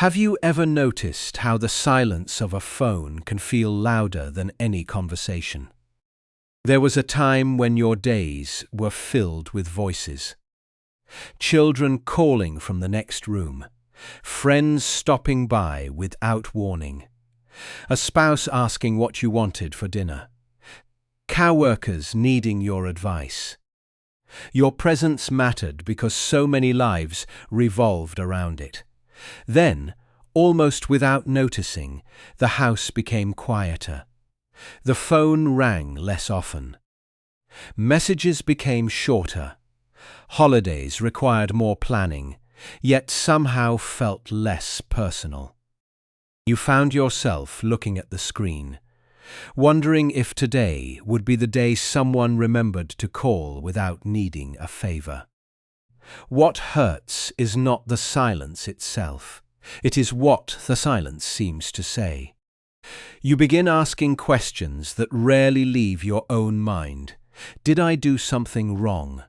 Have you ever noticed how the silence of a phone can feel louder than any conversation? There was a time when your days were filled with voices. Children calling from the next room, friends stopping by without warning, a spouse asking what you wanted for dinner, coworkers needing your advice. Your presence mattered because so many lives revolved around it. Then, almost without noticing, the house became quieter. The phone rang less often. Messages became shorter. Holidays required more planning, yet somehow felt less personal. You found yourself looking at the screen, wondering if today would be the day someone remembered to call without needing a favor. What hurts is not the silence itself. It is what the silence seems to say. You begin asking questions that rarely leave your own mind. Did I do something wrong?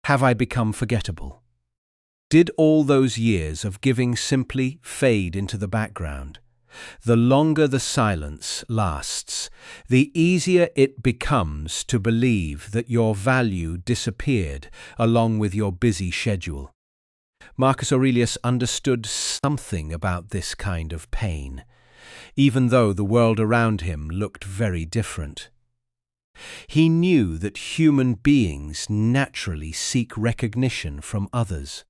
Have I become forgettable? Did all those years of giving simply fade into the background? The longer the silence lasts, the easier it becomes to believe that your value disappeared along with your busy schedule. Marcus Aurelius understood something about this kind of pain, even though the world around him looked very different. He knew that human beings naturally seek recognition from others.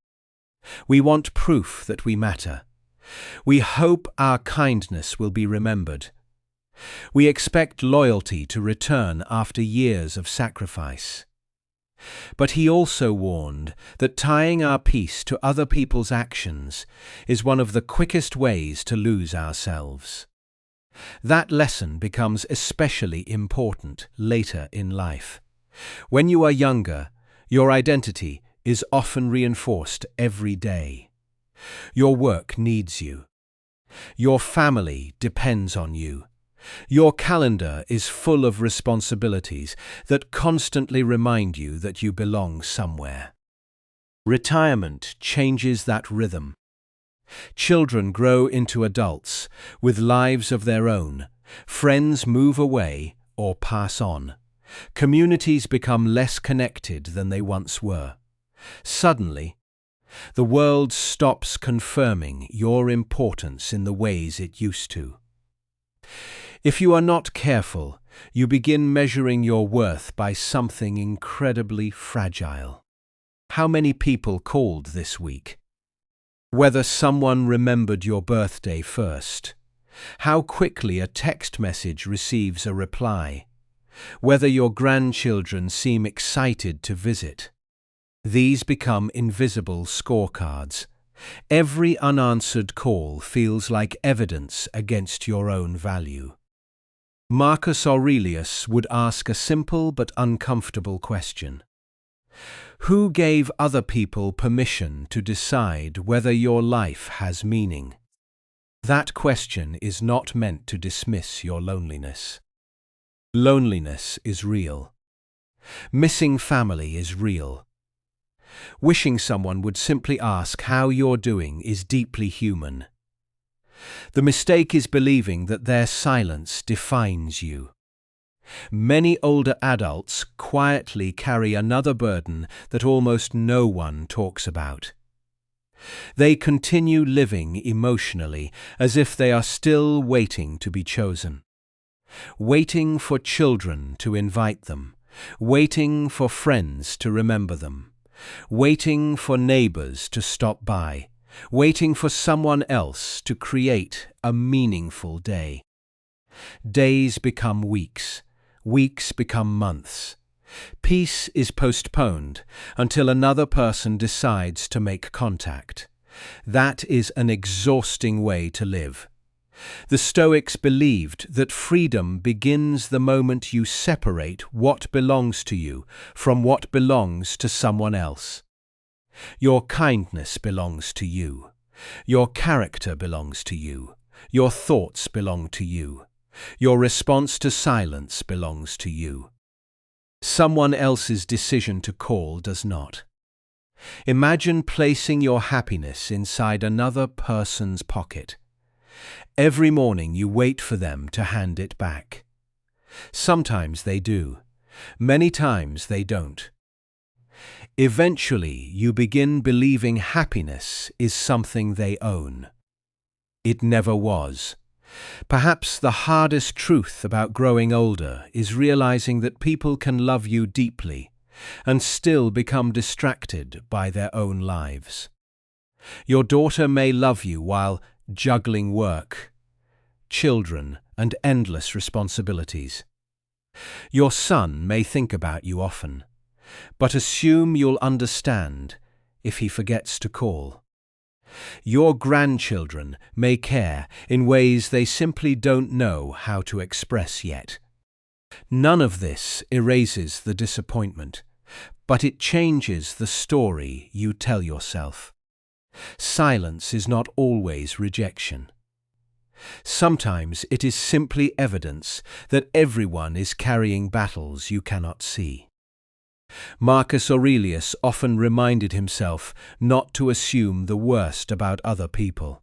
We want proof that we matter. We hope our kindness will be remembered. We expect loyalty to return after years of sacrifice. But he also warned that tying our peace to other people's actions is one of the quickest ways to lose ourselves. That lesson becomes especially important later in life. When you are younger, your identity is often reinforced every day. Your work needs you. Your family depends on you. Your calendar is full of responsibilities that constantly remind you that you belong somewhere. Retirement changes that rhythm. Children grow into adults with lives of their own. Friends move away or pass on. Communities become less connected than they once were. Suddenly, the world stops confirming your importance in the ways it used to. If you are not careful, you begin measuring your worth by something incredibly fragile. How many people called this week? Whether someone remembered your birthday first. How quickly a text message receives a reply. Whether your grandchildren seem excited to visit. These become invisible scorecards. Every unanswered call feels like evidence against your own value. Marcus Aurelius would ask a simple but uncomfortable question. Who gave other people permission to decide whether your life has meaning? That question is not meant to dismiss your loneliness. Loneliness is real. Missing family is real. Wishing someone would simply ask how you're doing is deeply human. The mistake is believing that their silence defines you. Many older adults quietly carry another burden that almost no one talks about. They continue living emotionally as if they are still waiting to be chosen. Waiting for children to invite them. Waiting for friends to remember them. Waiting for neighbors to stop by, waiting for someone else to create a meaningful day. Days become weeks, weeks become months. Peace is postponed until another person decides to make contact. That is an exhausting way to live. The Stoics believed that freedom begins the moment you separate what belongs to you from what belongs to someone else. Your kindness belongs to you. Your character belongs to you. Your thoughts belong to you. Your response to silence belongs to you. Someone else's decision to call does not. Imagine placing your happiness inside another person's pocket. Every morning you wait for them to hand it back. Sometimes they do. Many times they don't. Eventually, you begin believing happiness is something they own. It never was. Perhaps the hardest truth about growing older is realizing that people can love you deeply and still become distracted by their own lives. Your daughter may love you while juggling work, children, and endless responsibilities. Your son may think about you often, but assume you'll understand if he forgets to call. Your grandchildren may care in ways they simply don't know how to express yet. None of this erases the disappointment, but it changes the story you tell yourself. Silence is not always rejection. Sometimes it is simply evidence that everyone is carrying battles you cannot see. Marcus Aurelius often reminded himself not to assume the worst about other people.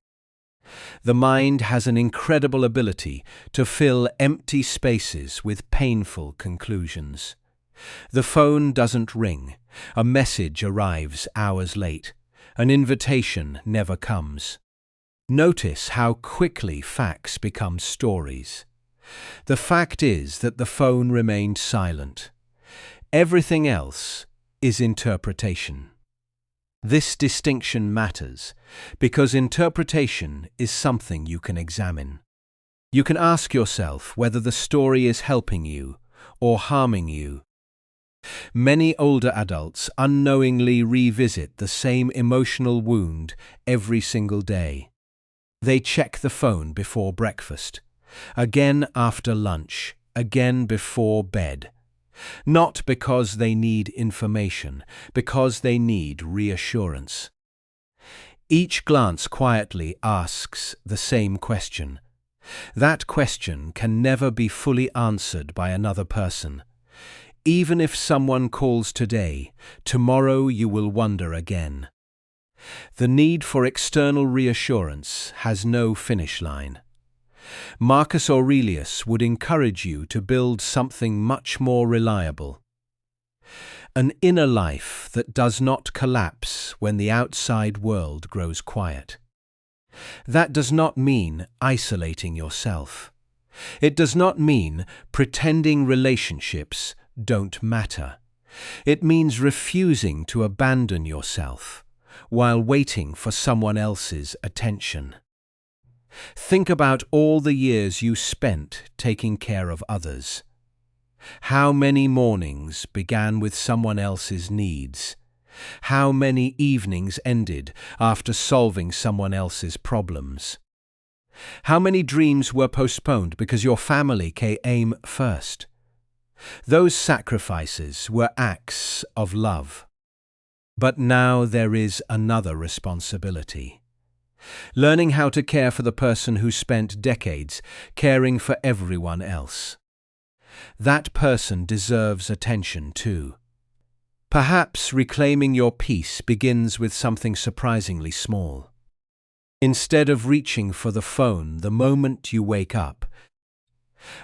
The mind has an incredible ability to fill empty spaces with painful conclusions. The phone doesn't ring, a message arrives hours late, an invitation never comes. Notice how quickly facts become stories. The fact is that the phone remained silent. Everything else is interpretation. This distinction matters because interpretation is something you can examine. You can ask yourself whether the story is helping you or harming you. Many older adults unknowingly revisit the same emotional wound every single day. They check the phone before breakfast, again after lunch, again before bed. Not because they need information, because they need reassurance. Each glance quietly asks the same question. That question can never be fully answered by another person. Even if someone calls today, tomorrow you will wonder again. The need for external reassurance has no finish line. Marcus Aurelius would encourage you to build something much more reliable. An inner life that does not collapse when the outside world grows quiet. That does not mean isolating yourself. It does not mean pretending relationships don't matter. It means refusing to abandon yourself while waiting for someone else's attention. Think about all the years you spent taking care of others. How many mornings began with someone else's needs? How many evenings ended after solving someone else's problems? How many dreams were postponed because your family came first? Those sacrifices were acts of love. But now there is another responsibility. Learning how to care for the person who spent decades caring for everyone else. That person deserves attention too. Perhaps reclaiming your peace begins with something surprisingly small. Instead of reaching for the phone the moment you wake up,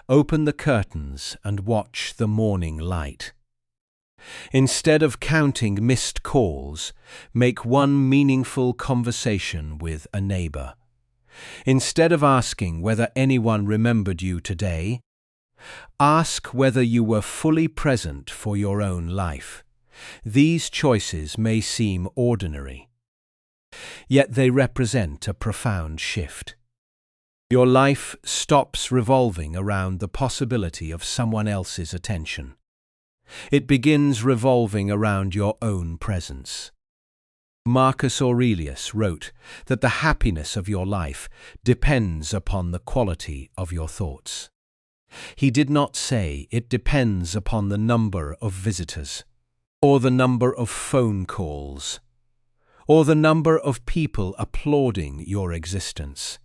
open the curtains and watch the morning light. Instead of counting missed calls, make one meaningful conversation with a neighbor. Instead of asking whether anyone remembered you today, ask whether you were fully present for your own life. These choices may seem ordinary, yet they represent a profound shift. Your life stops revolving around the possibility of someone else's attention. It begins revolving around your own presence. Marcus Aurelius wrote that the happiness of your life depends upon the quality of your thoughts. He did not say it depends upon the number of visitors, or the number of phone calls, or the number of people applauding your existence.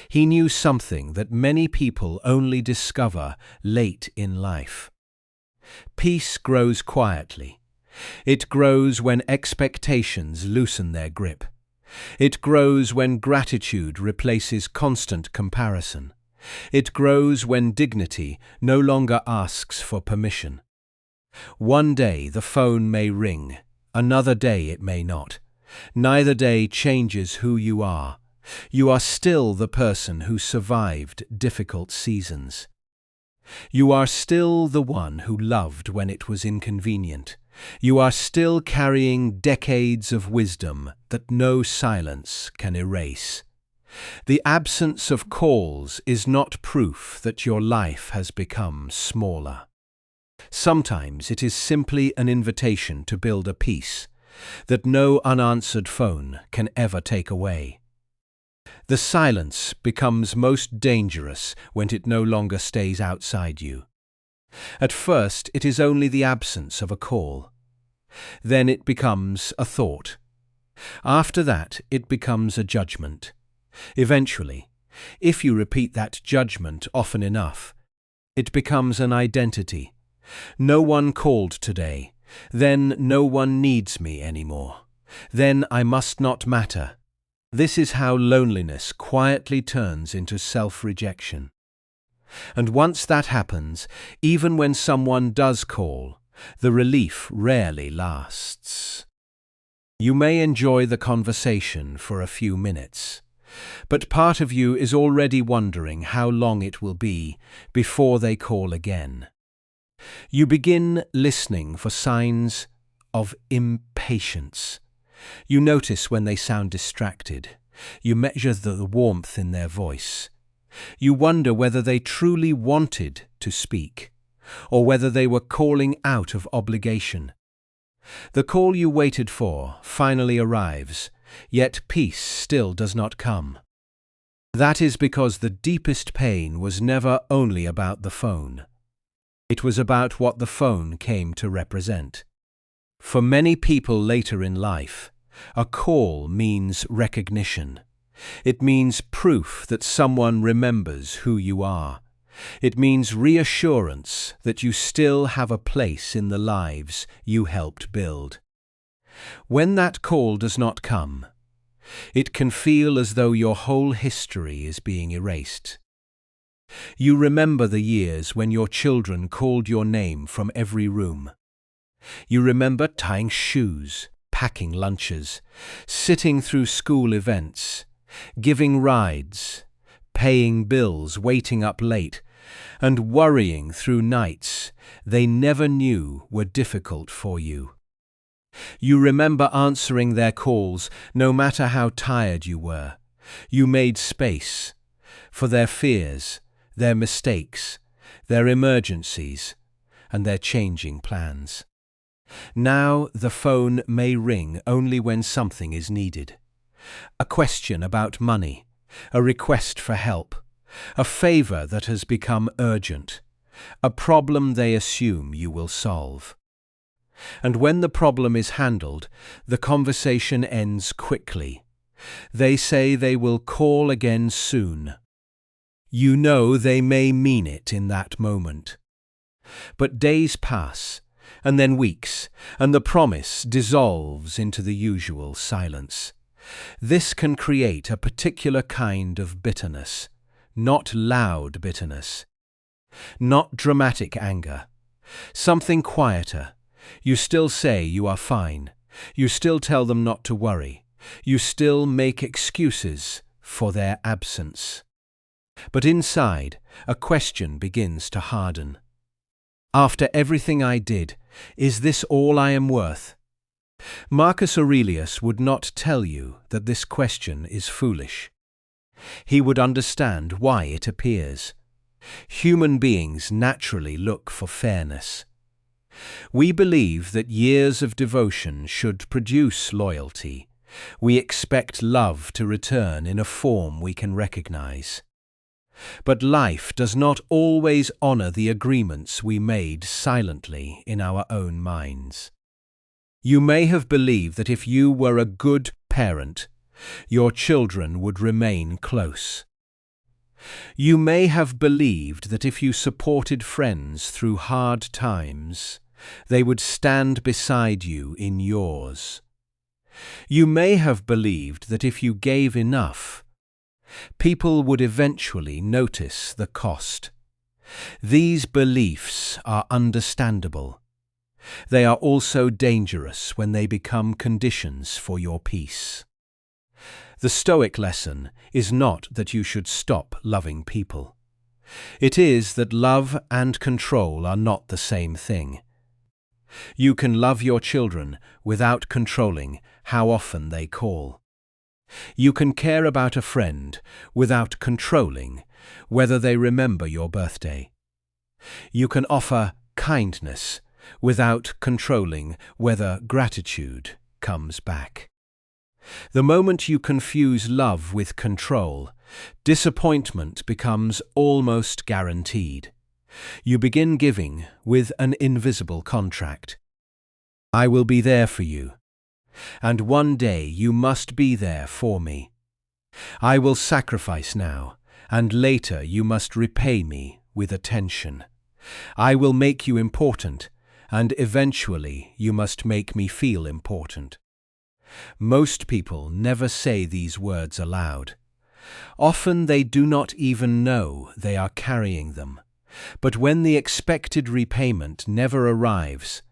He knew something that many people only discover late in life. Peace grows quietly, It grows when expectations loosen their grip. It grows when gratitude replaces constant comparison. It grows when dignity no longer asks for permission. One day the phone may ring, another day it may not. Neither day changes who you are. You are still the person who survived difficult seasons. You are still the one who loved when it was inconvenient. You are still carrying decades of wisdom that no silence can erase. The absence of calls is not proof that your life has become smaller. Sometimes it is simply an invitation to build a peace that no unanswered phone can ever take away. The silence becomes most dangerous when it no longer stays outside you. At first, it is only the absence of a call. Then it becomes a thought. After that, it becomes a judgment. Eventually, if you repeat that judgment often enough, it becomes an identity. No one called today. Then no one needs me anymore. Then I must not matter. This is how loneliness quietly turns into self-rejection. And once that happens, even when someone does call, the relief rarely lasts. You may enjoy the conversation for a few minutes, but part of you is already wondering how long it will be before they call again. You begin listening for signs of impatience. You notice when they sound distracted. You measure the warmth in their voice. You wonder whether they truly wanted to speak, or whether they were calling out of obligation. The call you waited for finally arrives, yet peace still does not come. That is because the deepest pain was never only about the phone. It was about what the phone came to represent. For many people later in life, a call means recognition. It means proof that someone remembers who you are. It means reassurance that you still have a place in the lives you helped build. When that call does not come, it can feel as though your whole history is being erased. You remember the years when your children called your name from every room. You remember tying shoes, packing lunches, sitting through school events, giving rides, paying bills, waiting up late, and worrying through nights they never knew were difficult for you. You remember answering their calls no matter how tired you were. You made space for their fears, their mistakes, their emergencies, and their changing plans. Now the phone may ring only when something is needed. A question about money, a request for help, a favor that has become urgent, a problem they assume you will solve. And when the problem is handled, the conversation ends quickly. They say they will call again soon. You know they may mean it in that moment. But days pass, and then weeks, and the promise dissolves into the usual silence. This can create a particular kind of bitterness, not loud bitterness, not dramatic anger, something quieter. You still say you are fine. You still tell them not to worry. You still make excuses for their absence. But inside, a question begins to harden. After everything I did, is this all I am worth? Marcus Aurelius would not tell you that this question is foolish. He would understand why it appears. Human beings naturally look for fairness. We believe that years of devotion should produce loyalty. We expect love to return in a form we can recognize. But life does not always honor the agreements we made silently in our own minds. You may have believed that if you were a good parent, your children would remain close. You may have believed that if you supported friends through hard times, They would stand beside you in yours. You may have believed that if you gave enough, people would eventually notice the cost. These beliefs are understandable. They are also dangerous when they become conditions for your peace. The Stoic lesson is not that you should stop loving people. It is that love and control are not the same thing. You can love your children without controlling how often they call. You can care about a friend without controlling whether they remember your birthday. You can offer kindness without controlling whether gratitude comes back. The moment you confuse love with control, disappointment becomes almost guaranteed. You begin giving with an invisible contract. I will be there for you, and one day you must be there for me. I will sacrifice now, and later you must repay me with attention. I will make you important, and eventually you must make me feel important. Most people never say these words aloud. Often they do not even know they are carrying them. But when the expected repayment never arrives,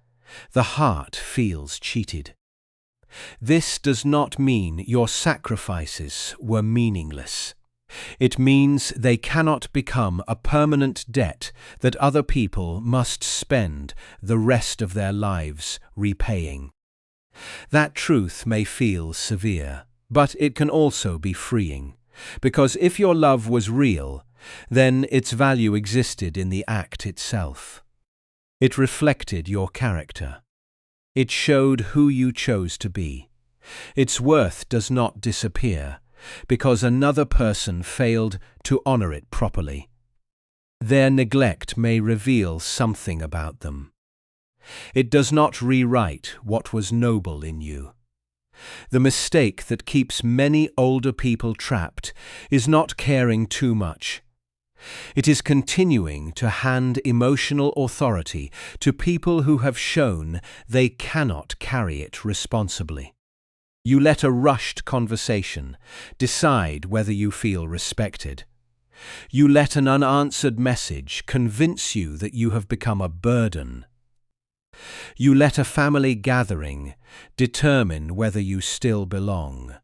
the heart feels cheated. This does not mean your sacrifices were meaningless. It means they cannot become a permanent debt that other people must spend the rest of their lives repaying. That truth may feel severe, but it can also be freeing, because if your love was real, then its value existed in the act itself. It reflected your character. It showed who you chose to be. Its worth does not disappear because another person failed to honor it properly. Their neglect may reveal something about them. It does not rewrite what was noble in you. The mistake that keeps many older people trapped is not caring too much. It is continuing to hand emotional authority to people who have shown they cannot carry it responsibly. You let a rushed conversation decide whether you feel respected. You let an unanswered message convince you that you have become a burden. You let a family gathering determine whether you still belong.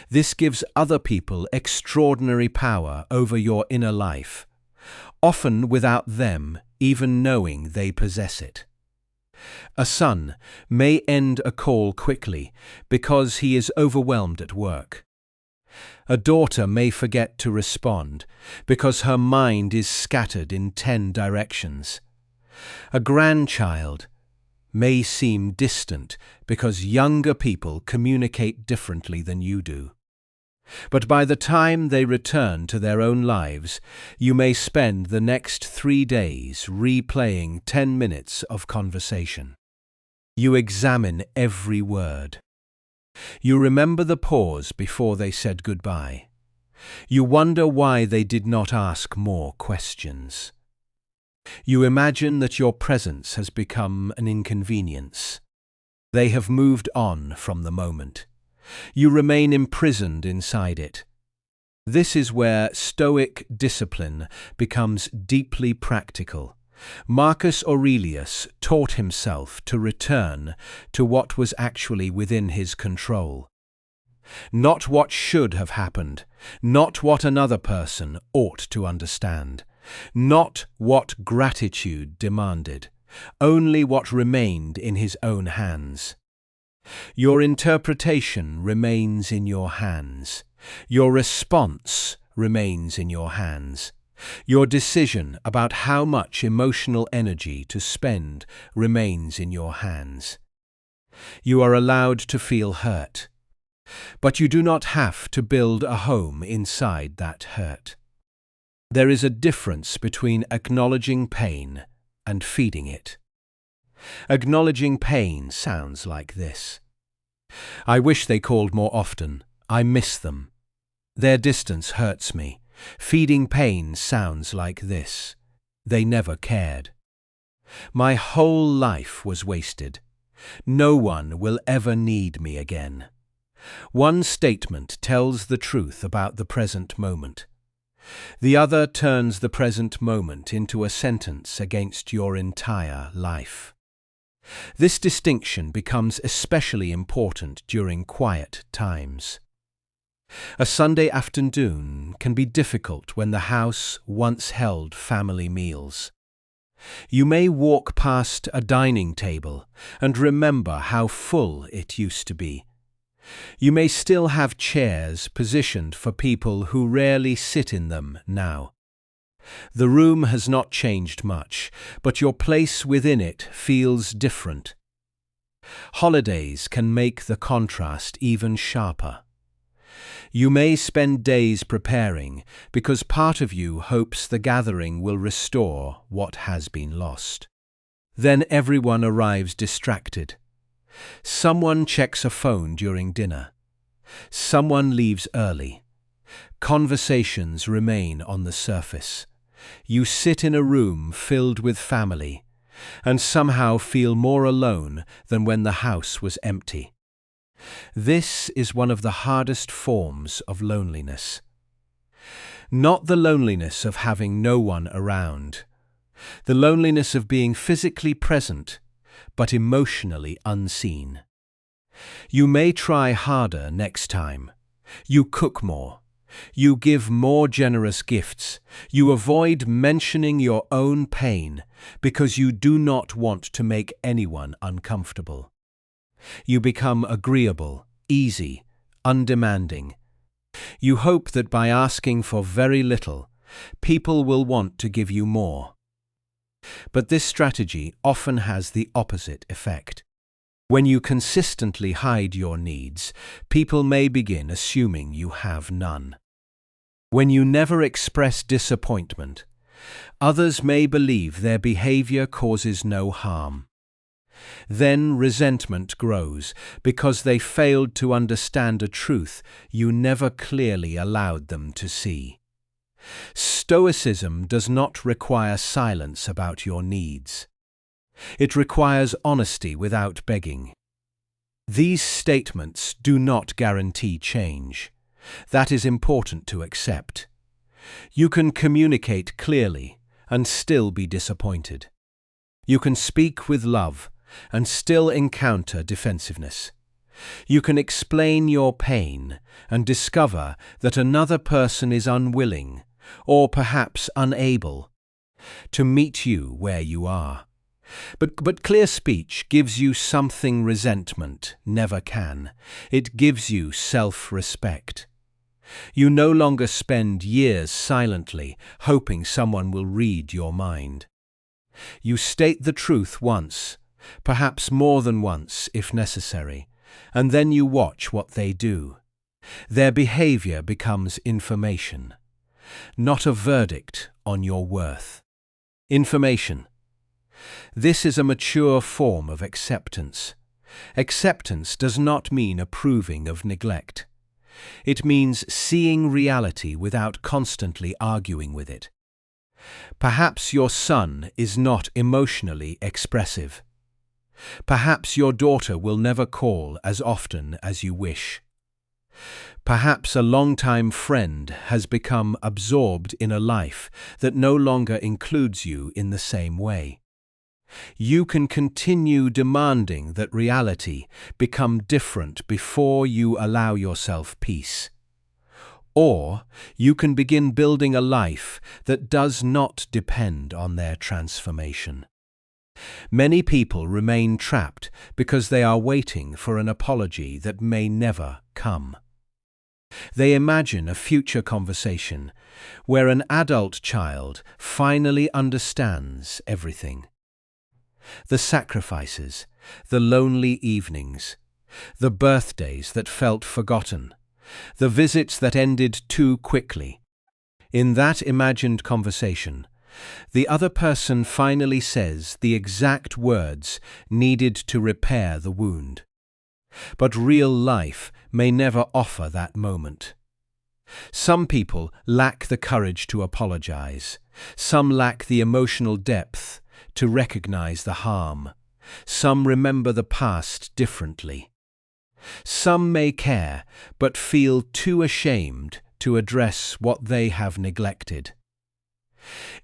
This gives other people extraordinary power over your inner life, often without them even knowing they possess it. A son may end a call quickly because he is overwhelmed at work. A daughter may forget to respond because her mind is scattered in 10 directions. A grandchild may seem distant because younger people communicate differently than you do. But by the time they return to their own lives, you may spend the next 3 days replaying 10 minutes of conversation. You examine every word. You remember the pause before they said goodbye. You wonder why they did not ask more questions. You imagine that your presence has become an inconvenience. They have moved on from the moment. You remain imprisoned inside it. This is where Stoic discipline becomes deeply practical. Marcus Aurelius taught himself to return to what was actually within his control. Not what should have happened, not what another person ought to understand, not what gratitude demanded, only what remained in his own hands. Your interpretation remains in your hands. Your response remains in your hands. Your decision about how much emotional energy to spend remains in your hands. You are allowed to feel hurt, but you do not have to build a home inside that hurt. There is a difference between acknowledging pain and feeding it. Acknowledging pain sounds like this. I wish they called more often. I miss them. Their distance hurts me. Feeding pain sounds like this. They never cared. My whole life was wasted. No one will ever need me again. One statement tells the truth about the present moment. The other turns the present moment into a sentence against your entire life. This distinction becomes especially important during quiet times. A Sunday afternoon can be difficult when the house once held family meals. You may walk past a dining table and remember how full it used to be. You may still have chairs positioned for people who rarely sit in them now. The room has not changed much, but your place within it feels different. Holidays can make the contrast even sharper. You may spend days preparing because part of you hopes the gathering will restore what has been lost. Then everyone arrives distracted. Someone checks a phone during dinner. Someone leaves early. Conversations remain on the surface. You sit in a room filled with family and somehow feel more alone than when the house was empty. This is one of the hardest forms of loneliness. Not the loneliness of having no one around, the loneliness of being physically present but emotionally unseen. You may try harder next time. You cook more. You give more generous gifts. You avoid mentioning your own pain because you do not want to make anyone uncomfortable. You become agreeable, easy, undemanding. You hope that by asking for very little, people will want to give you more. But this strategy often has the opposite effect. When you consistently hide your needs, people may begin assuming you have none. When you never express disappointment, others may believe their behavior causes no harm. Then resentment grows because they failed to understand a truth you never clearly allowed them to see. Stoicism does not require silence about your needs. It requires honesty without begging. These statements do not guarantee change. That is important to accept. You can communicate clearly and still be disappointed. You can speak with love and still encounter defensiveness. You can explain your pain and discover that another person is unwilling or perhaps unable to meet you where you are. But clear speech gives you something resentment never can. It gives you self-respect. You no longer spend years silently hoping someone will read your mind. You state the truth once, perhaps more than once if necessary, and then you watch what they do. Their behavior becomes information, not a verdict on your worth. Information. This is a mature form of acceptance. Acceptance does not mean approving of neglect. It means seeing reality without constantly arguing with it. Perhaps your son is not emotionally expressive. Perhaps your daughter will never call as often as you wish. Perhaps a longtime friend has become absorbed in a life that no longer includes you in the same way. You can continue demanding that reality become different before you allow yourself peace. Or you can begin building a life that does not depend on their transformation. Many people remain trapped because they are waiting for an apology that may never come. They imagine a future conversation where an adult child finally understands everything. The sacrifices, the lonely evenings, the birthdays that felt forgotten, the visits that ended too quickly. In that imagined conversation, the other person finally says the exact words needed to repair the wound. But real life may never offer that moment. Some people lack the courage to apologize. Some lack the emotional depth to recognize the harm. Some remember the past differently. Some may care, but feel too ashamed to address what they have neglected.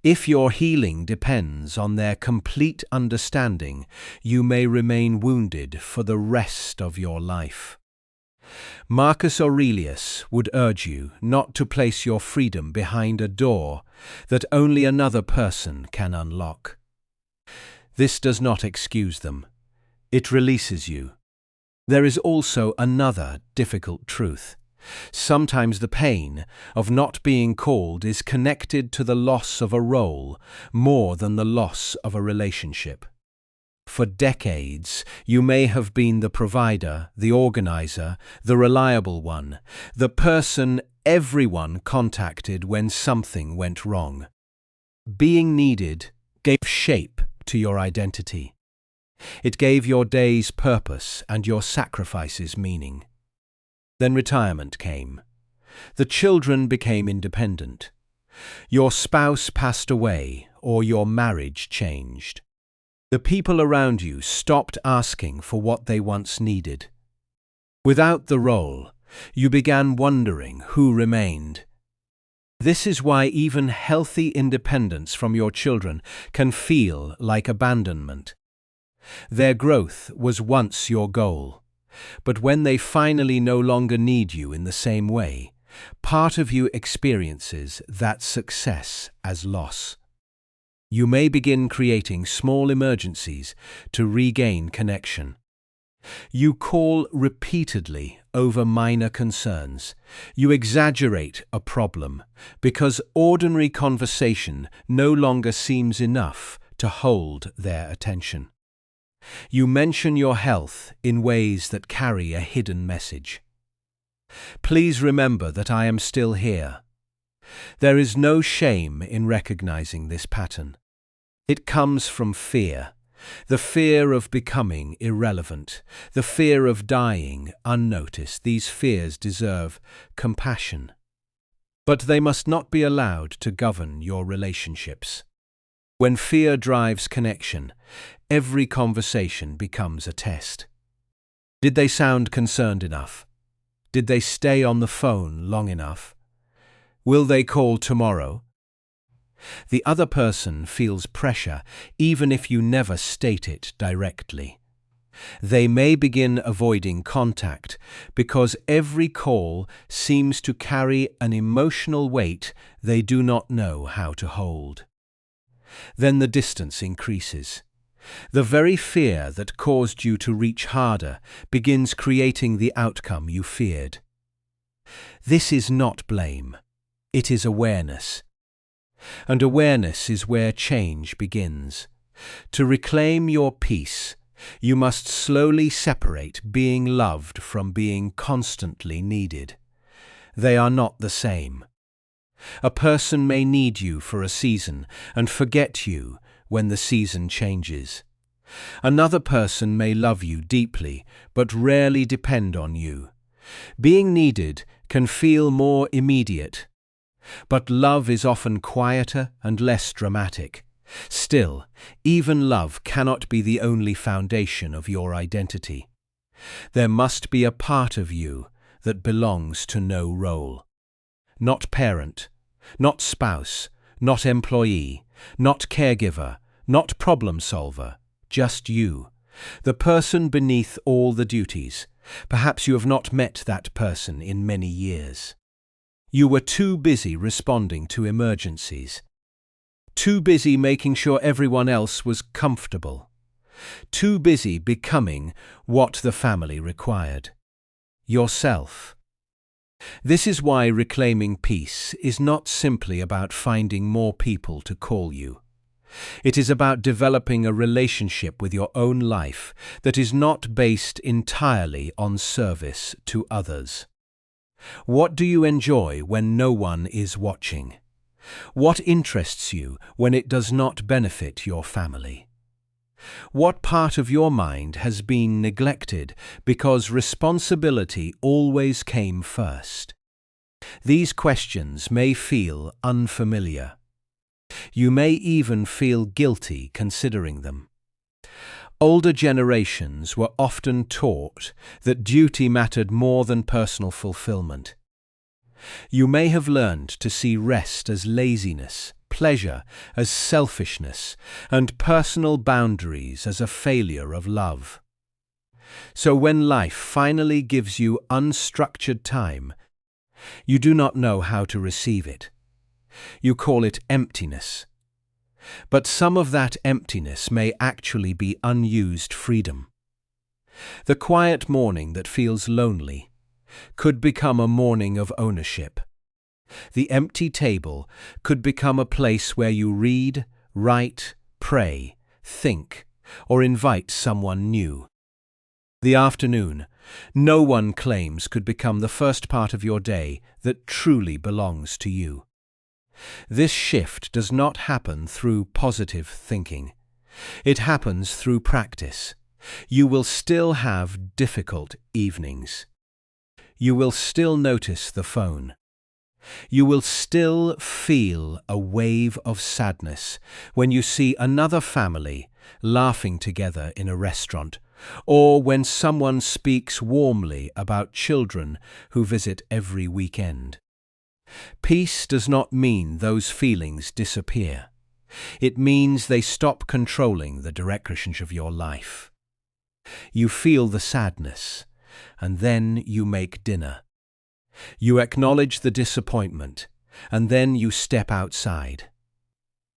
If your healing depends on their complete understanding, you may remain wounded for the rest of your life. Marcus Aurelius would urge you not to place your freedom behind a door that only another person can unlock. This does not excuse them. It releases you. There is also another difficult truth. Sometimes the pain of not being called is connected to the loss of a role more than the loss of a relationship. For decades, you may have been the provider, the organizer, the reliable one, the person everyone contacted when something went wrong. Being needed gave shape to your identity. It gave your days purpose and your sacrifices meaning. Then retirement came. The children became independent. Your spouse passed away or your marriage changed. The people around you stopped asking for what they once needed. Without the role, you began wondering who remained. This is why even healthy independence from your children can feel like abandonment. Their growth was once your goal. But when they finally no longer need you in the same way, part of you experiences that success as loss. You may begin creating small emergencies to regain connection. You call repeatedly over minor concerns. You exaggerate a problem because ordinary conversation no longer seems enough to hold their attention. You mention your health in ways that carry a hidden message. Please remember that I am still here. There is no shame in recognizing this pattern. It comes from fear, the fear of becoming irrelevant, the fear of dying unnoticed. These fears deserve compassion. But they must not be allowed to govern your relationships. When fear drives connection, every conversation becomes a test. Did they sound concerned enough? Did they stay on the phone long enough? Will they call tomorrow? The other person feels pressure even if you never state it directly. They may begin avoiding contact because every call seems to carry an emotional weight they do not know how to hold. Then the distance increases. The very fear that caused you to reach harder begins creating the outcome you feared. This is not blame. It is awareness. And awareness is where change begins. To reclaim your peace, you must slowly separate being loved from being constantly needed. They are not the same. A person may need you for a season and forget you when the season changes. Another person may love you deeply but rarely depend on you. Being needed can feel more immediate, but love is often quieter and less dramatic. Still, even love cannot be the only foundation of your identity. There must be a part of you that belongs to no role. Not parent, not spouse, not employee, not caregiver, not problem solver, just you, the person beneath all the duties. Perhaps you have not met that person in many years. You were too busy responding to emergencies, too busy making sure everyone else was comfortable, too busy becoming what the family required. Yourself. This is why reclaiming peace is not simply about finding more people to call you. It is about developing a relationship with your own life that is not based entirely on service to others. What do you enjoy when no one is watching? What interests you when it does not benefit your family? What part of your mind has been neglected because responsibility always came first? These questions may feel unfamiliar. You may even feel guilty considering them. Older generations were often taught that duty mattered more than personal fulfillment. You may have learned to see rest as laziness, pleasure as selfishness, and personal boundaries as a failure of love. So when life finally gives you unstructured time, you do not know how to receive it. You call it emptiness. But some of that emptiness may actually be unused freedom. The quiet morning that feels lonely could become a morning of ownership. The empty table could become a place where you read, write, pray, think, or invite someone new. The afternoon, no one claims, could become the first part of your day that truly belongs to you. This shift does not happen through positive thinking. It happens through practice. You will still have difficult evenings. You will still notice the phone. You will still feel a wave of sadness when you see another family laughing together in a restaurant, or when someone speaks warmly about children who visit every weekend. Peace does not mean those feelings disappear. It means they stop controlling the direction of your life. You feel the sadness, and then you make dinner. You acknowledge the disappointment, and then you step outside.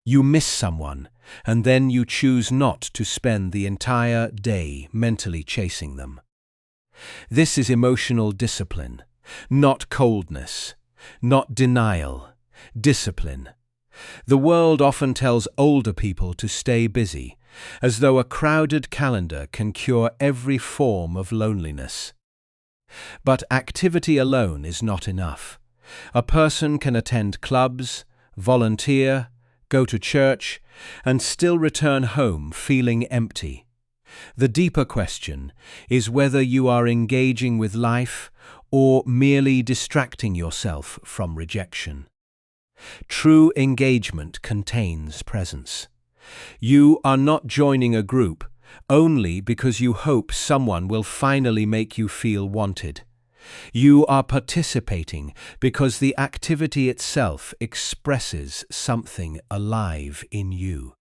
You miss someone, and then you choose not to spend the entire day mentally chasing them. This is emotional discipline, not coldness, not denial, discipline. The world often tells older people to stay busy, as though a crowded calendar can cure every form of loneliness. But activity alone is not enough. A person can attend clubs, volunteer, go to church, and still return home feeling empty. The deeper question is whether you are engaging with life or merely distracting yourself from rejection. True engagement contains presence. You are not joining a group only because you hope someone will finally make you feel wanted. You are participating because the activity itself expresses something alive in you.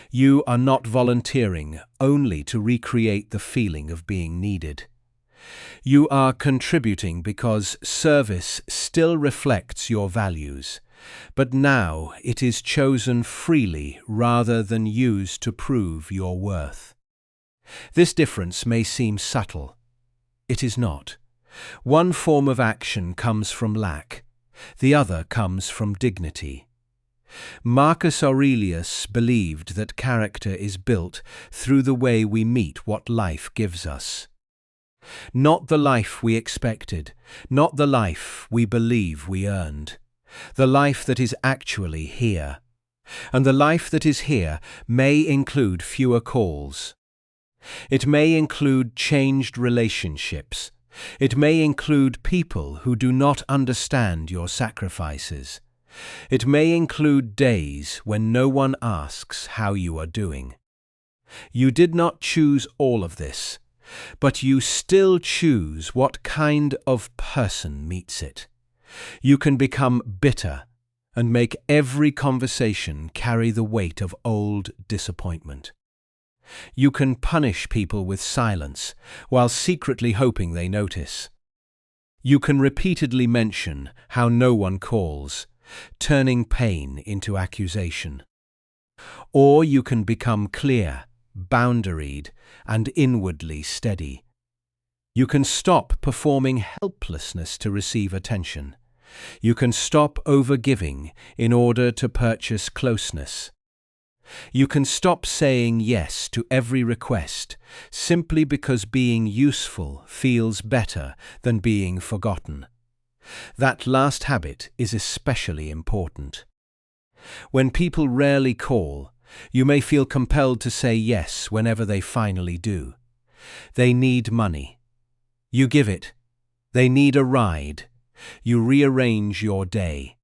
You are not volunteering only to recreate the feeling of being needed. You are contributing because service still reflects your values, but now it is chosen freely rather than used to prove your worth. This difference may seem subtle. It is not. One form of action comes from lack, the other comes from dignity. Marcus Aurelius believed that character is built through the way we meet what life gives us. Not the life we expected, not the life we believe we earned. The life that is actually here. And the life that is here may include fewer calls. It may include changed relationships. It may include people who do not understand your sacrifices. It may include days when no one asks how you are doing. You did not choose all of this, but you still choose what kind of person meets it. You can become bitter and make every conversation carry the weight of old disappointment. You can punish people with silence while secretly hoping they notice. You can repeatedly mention how no one calls, turning pain into accusation. Or you can become clear, boundaried, and inwardly steady. You can stop performing helplessness to receive attention. You can stop overgiving in order to purchase closeness. You can stop saying yes to every request simply because being useful feels better than being forgotten. That last habit is especially important. When people rarely call, you may feel compelled to say yes whenever they finally do. They need money. You give it. They need a ride. You rearrange your day.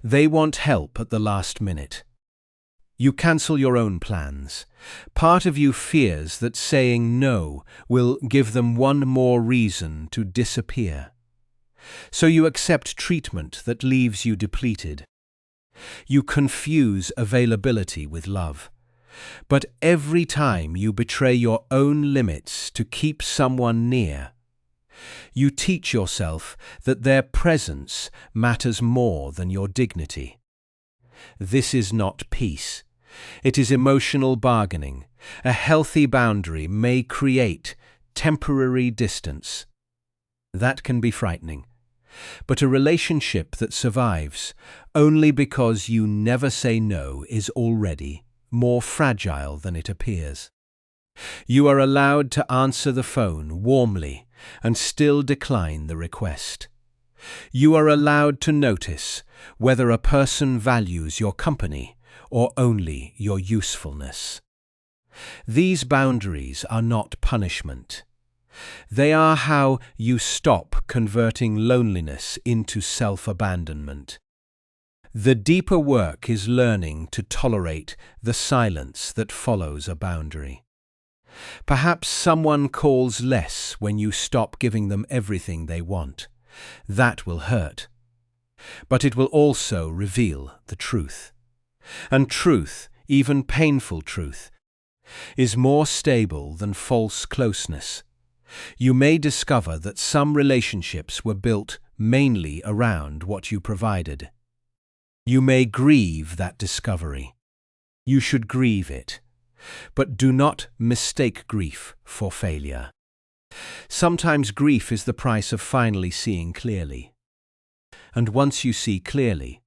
They want help at the last minute. You cancel your own plans. Part of you fears that saying no will give them one more reason to disappear. So you accept treatment that leaves you depleted. You confuse availability with love. But every time you betray your own limits to keep someone near, you teach yourself that their presence matters more than your dignity. This is not peace. It is emotional bargaining. A healthy boundary may create temporary distance. That can be frightening. But a relationship that survives only because you never say no is already more fragile than it appears. You are allowed to answer the phone warmly and still decline the request. You are allowed to notice whether a person values your company or only your usefulness. These boundaries are not punishment. They are how you stop converting loneliness into self-abandonment. The deeper work is learning to tolerate the silence that follows a boundary. Perhaps someone calls less when you stop giving them everything they want. That will hurt. But it will also reveal the truth. And truth, even painful truth, is more stable than false closeness. You may discover that some relationships were built mainly around what you provided. You may grieve that discovery. You should grieve it. But do not mistake grief for failure. Sometimes grief is the price of finally seeing clearly. And once you see clearly,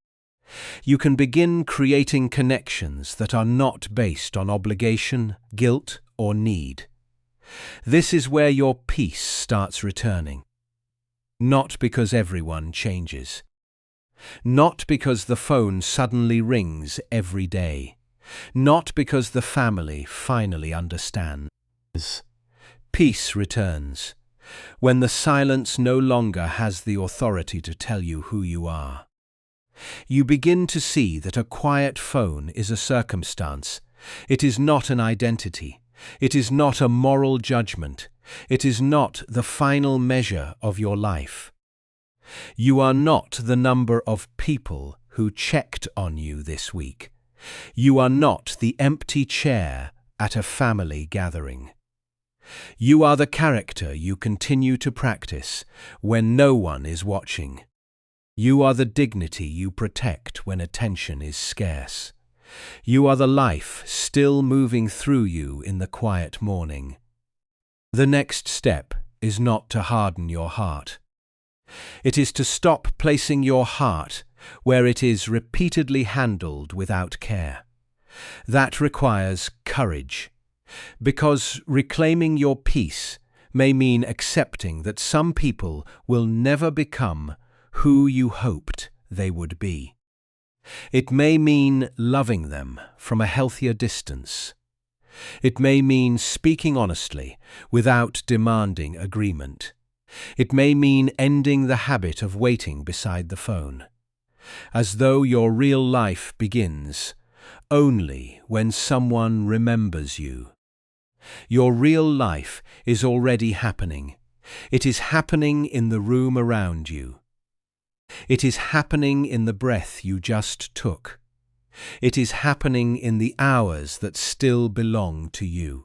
you can begin creating connections that are not based on obligation, guilt, or need. This is where your peace starts returning. Not because everyone changes. Not because the phone suddenly rings every day. Not because the family finally understands. Peace returns when the silence no longer has the authority to tell you who you are. You begin to see that a quiet phone is a circumstance. It is not an identity. It is not a moral judgment. It is not the final measure of your life. You are not the number of people who checked on you this week. You are not the empty chair at a family gathering. You are the character you continue to practice when no one is watching. You are the dignity you protect when attention is scarce. You are the life still moving through you in the quiet morning. The next step is not to harden your heart. It is to stop placing your heart where it is repeatedly handled without care. That requires courage, because reclaiming your peace may mean accepting that some people will never become who you hoped they would be. It may mean loving them from a healthier distance. It may mean speaking honestly without demanding agreement. It may mean ending the habit of waiting beside the phone, as though your real life begins only when someone remembers you. Your real life is already happening. It is happening in the room around you. It is happening in the breath you just took. It is happening in the hours that still belong to you.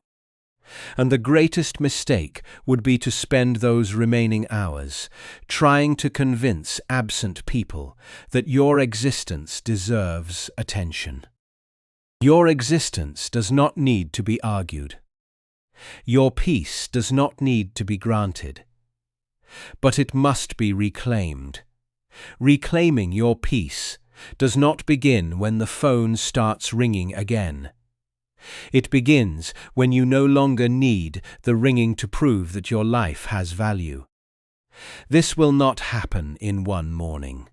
And the greatest mistake would be to spend those remaining hours trying to convince absent people that your existence deserves attention. Your existence does not need to be argued. Your peace does not need to be granted. But it must be reclaimed. Reclaiming your peace does not begin when the phone starts ringing again. It begins when you no longer need the ringing to prove that your life has value. This will not happen in one morning.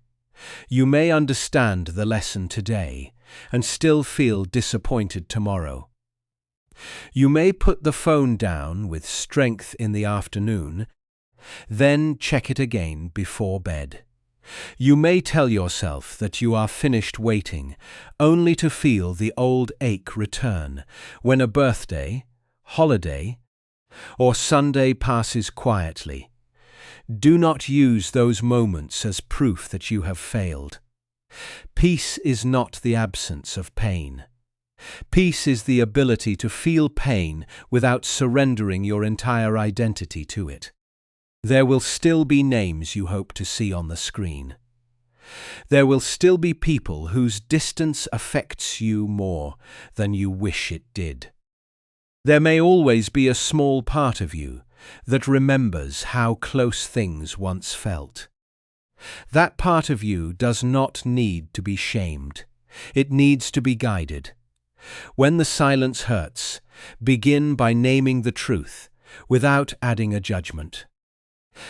You may understand the lesson today and still feel disappointed tomorrow. You may put the phone down with strength in the afternoon, then check it again before bed. You may tell yourself that you are finished waiting, only to feel the old ache return when a birthday, holiday, or Sunday passes quietly. Do not use those moments as proof that you have failed. Peace is not the absence of pain. Peace is the ability to feel pain without surrendering your entire identity to it. There will still be names you hope to see on the screen. There will still be people whose distance affects you more than you wish it did. There may always be a small part of you that remembers how close things once felt. That part of you does not need to be shamed. It needs to be guided. When the silence hurts, begin by naming the truth without adding a judgment.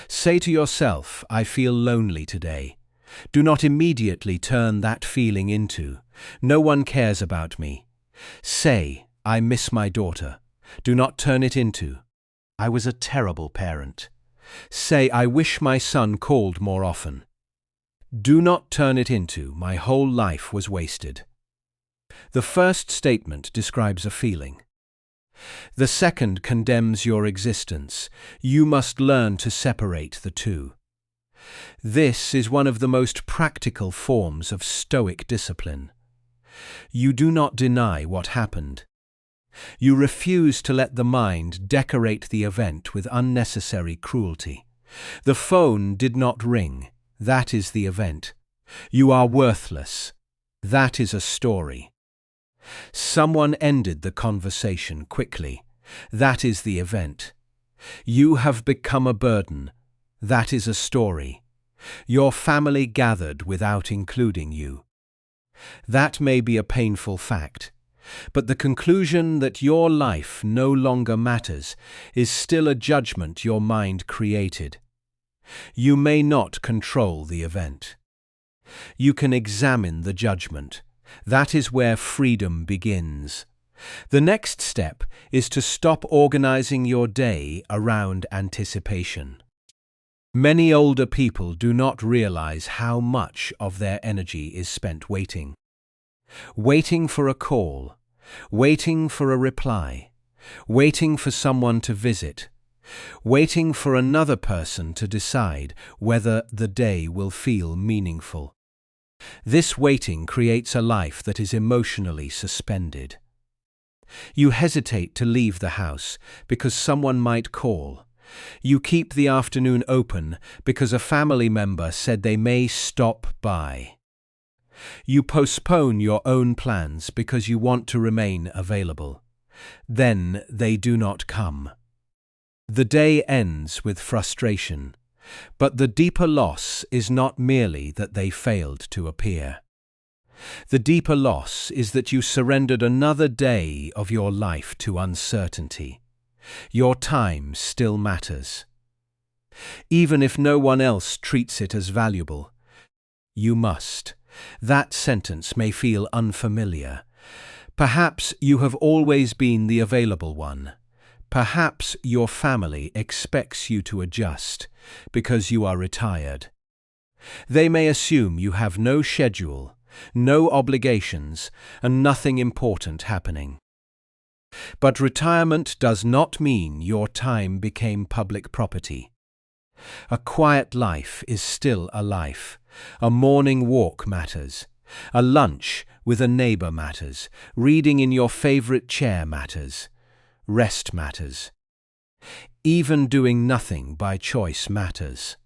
Say to yourself, "I feel lonely today." Do not immediately turn that feeling into, "No one cares about me." Say, "I miss my daughter." Do not turn it into, "I was a terrible parent." Say, "I wish my son called more often." Do not turn it into, "My whole life was wasted." The first statement describes a feeling. The second condemns your existence. You must learn to separate the two. This is one of the most practical forms of Stoic discipline. You do not deny what happened. You refuse to let the mind decorate the event with unnecessary cruelty. The phone did not ring. That is the event. You are worthless. That is a story. Someone ended the conversation quickly. That is the event. You have become a burden. That is a story. Your family gathered without including you. That may be a painful fact, but the conclusion that your life no longer matters is still a judgment your mind created. You may not control the event. You can examine the judgment. That is where freedom begins. The next step is to stop organizing your day around anticipation. Many older people do not realize how much of their energy is spent waiting. Waiting for a call, waiting for a reply, waiting for someone to visit, waiting for another person to decide whether the day will feel meaningful. This waiting creates a life that is emotionally suspended. You hesitate to leave the house because someone might call. You keep the afternoon open because a family member said they may stop by. You postpone your own plans because you want to remain available. Then they do not come. The day ends with frustration, but the deeper loss is not merely that they failed to appear. The deeper loss is that you surrendered another day of your life to uncertainty. Your time still matters. Even if no one else treats it as valuable, you must. That sentence may feel unfamiliar. Perhaps you have always been the available one. Perhaps your family expects you to adjust because you are retired. They may assume you have no schedule, no obligations, and nothing important happening. But retirement does not mean your time became public property. A quiet life is still a life. A morning walk matters. A lunch with a neighbor matters. Reading in your favorite chair matters. Rest matters. Even doing nothing by choice matters.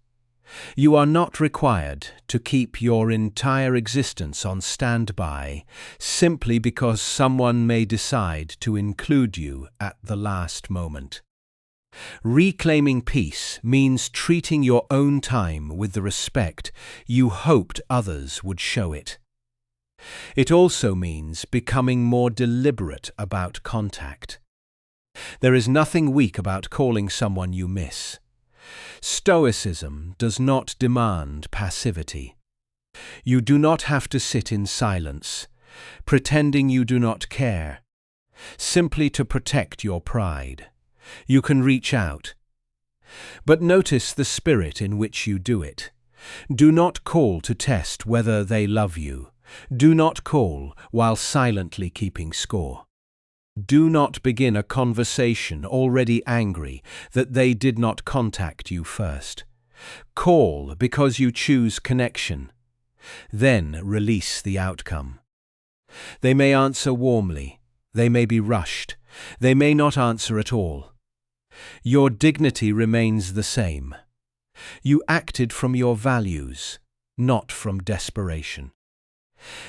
You are not required to keep your entire existence on standby simply because someone may decide to include you at the last moment. Reclaiming peace means treating your own time with the respect you hoped others would show it. It also means becoming more deliberate about contact. There is nothing weak about calling someone you miss. Stoicism does not demand passivity. You do not have to sit in silence, pretending you do not care, simply to protect your pride. You can reach out. But notice the spirit in which you do it. Do not call to test whether they love you. Do not call while silently keeping score. Do not begin a conversation already angry that they did not contact you first. Call because you choose connection. Then release the outcome. They may answer warmly. They may be rushed. They may not answer at all. Your dignity remains the same. You acted from your values, not from desperation.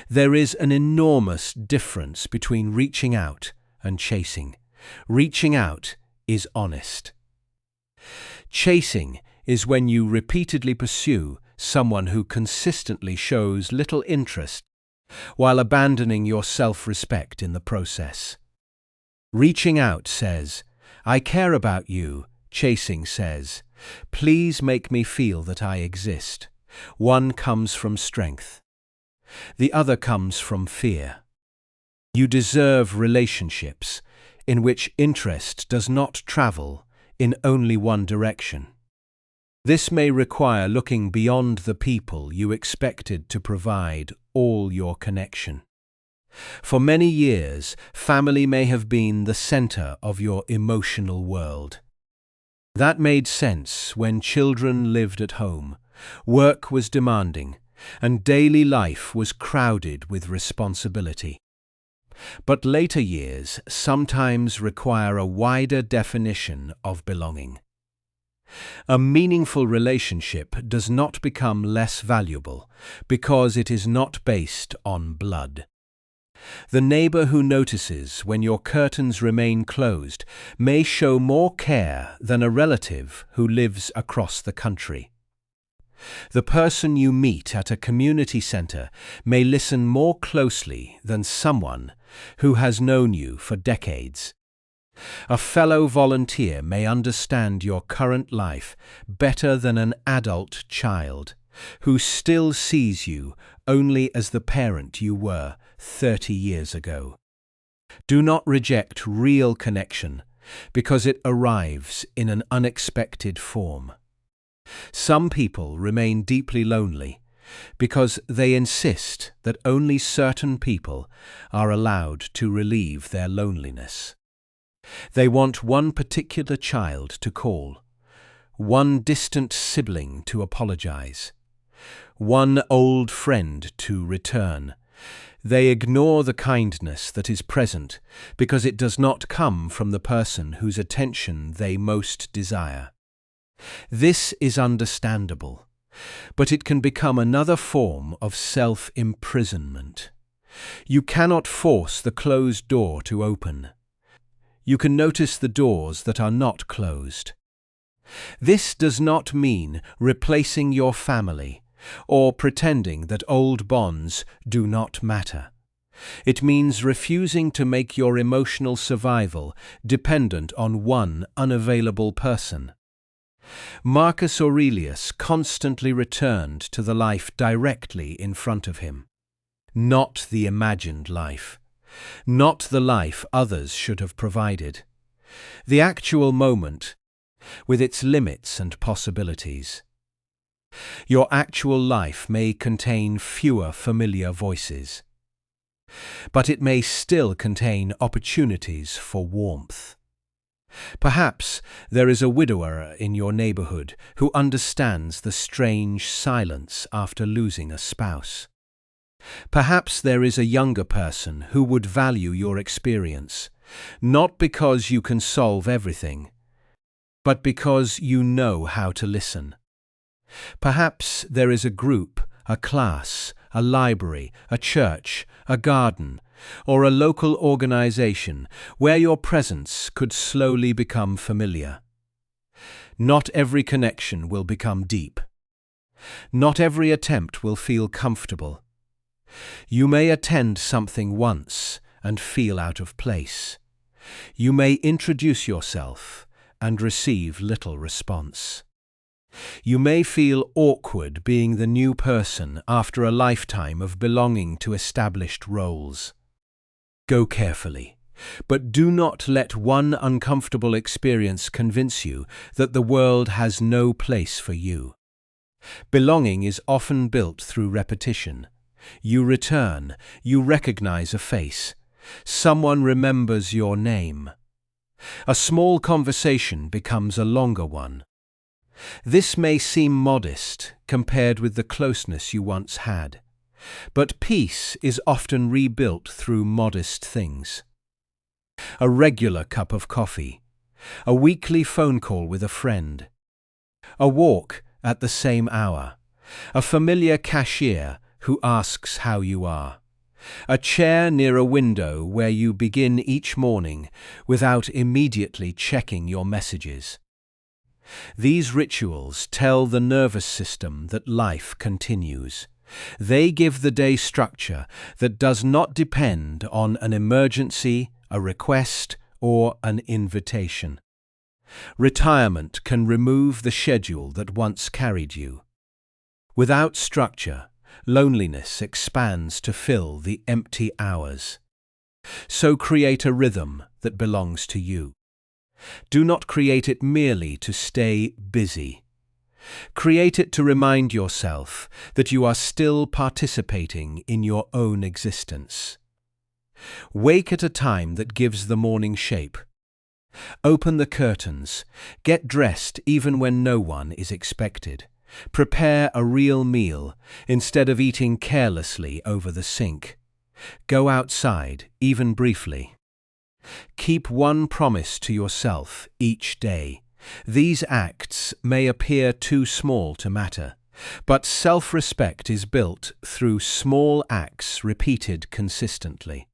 There is an enormous difference between reaching out and chasing. Reaching out is honest. Chasing is when you repeatedly pursue someone who consistently shows little interest while abandoning your self-respect in the process. Reaching out says, "I care about you." Chasing says, "Please make me feel that I exist." One comes from strength. The other comes from fear. You deserve relationships in which interest does not travel in only one direction. This may require looking beyond the people you expected to provide all your connection. For many years, family may have been the center of your emotional world. That made sense when children lived at home, work was demanding, and daily life was crowded with responsibility. But later years sometimes require a wider definition of belonging. A meaningful relationship does not become less valuable because it is not based on blood. The neighbor who notices when your curtains remain closed may show more care than a relative who lives across the country. The person you meet at a community center may listen more closely than someone who has known you for decades. A fellow volunteer may understand your current life better than an adult child who still sees you only as the parent you were 30 years ago. Do not reject real connection because it arrives in an unexpected form. Some people remain deeply lonely because they insist that only certain people are allowed to relieve their loneliness. They want one particular child to call, one distant sibling to apologize, one old friend to return. They ignore the kindness that is present because it does not come from the person whose attention they most desire. This is understandable, but it can become another form of self-imprisonment. You cannot force the closed door to open. You can notice the doors that are not closed. This does not mean replacing your family or pretending that old bonds do not matter. It means refusing to make your emotional survival dependent on one unavailable person. Marcus Aurelius constantly returned to the life directly in front of him, not the imagined life, not the life others should have provided, the actual moment with its limits and possibilities. Your actual life may contain fewer familiar voices, but it may still contain opportunities for warmth. Perhaps there is a widower in your neighborhood who understands the strange silence after losing a spouse. Perhaps there is a younger person who would value your experience, not because you can solve everything, but because you know how to listen. Perhaps there is a group, a class, a library, a church, a garden, or a local organization where your presence could slowly become familiar. Not every connection will become deep. Not every attempt will feel comfortable. You may attend something once and feel out of place. You may introduce yourself and receive little response. You may feel awkward being the new person after a lifetime of belonging to established roles. Go carefully, but do not let one uncomfortable experience convince you that the world has no place for you. Belonging is often built through repetition. You return, you recognize a face. Someone remembers your name. A small conversation becomes a longer one. This may seem modest compared with the closeness you once had, but peace is often rebuilt through modest things. A regular cup of coffee, a weekly phone call with a friend, a walk at the same hour, a familiar cashier who asks how you are, a chair near a window where you begin each morning without immediately checking your messages. These rituals tell the nervous system that life continues. They give the day structure that does not depend on an emergency, a request, or an invitation. Retirement can remove the schedule that once carried you. Without structure, loneliness expands to fill the empty hours. So create a rhythm that belongs to you. Do not create it merely to stay busy. Create it to remind yourself that you are still participating in your own existence. Wake at a time that gives the morning shape. Open the curtains. Get dressed even when no one is expected. Prepare a real meal instead of eating carelessly over the sink. Go outside, even briefly. Keep one promise to yourself each day. These acts may appear too small to matter, but self-respect is built through small acts repeated consistently.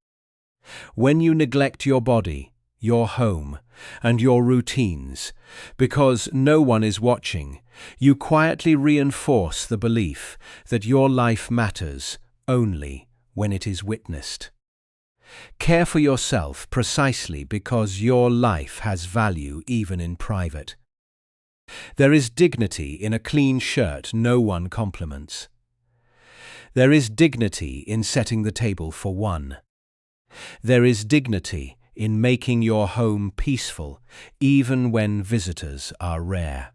When you neglect your body, your home, and your routines, because no one is watching, you quietly reinforce the belief that your life matters only when it is witnessed. Care for yourself precisely because your life has value even in private. There is dignity in a clean shirt no one compliments. There is dignity in setting the table for one. There is dignity in making your home peaceful even when visitors are rare.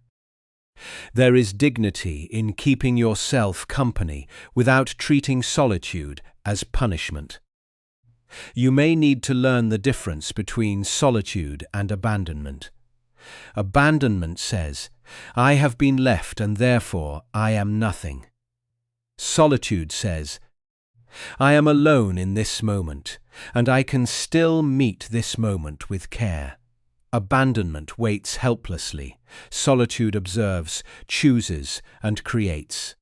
There is dignity in keeping yourself company without treating solitude as punishment. You may need to learn the difference between solitude and abandonment. Abandonment says, "I have been left and therefore I am nothing." Solitude says, "I am alone in this moment, and I can still meet this moment with care." Abandonment waits helplessly. Solitude observes, chooses, and creates.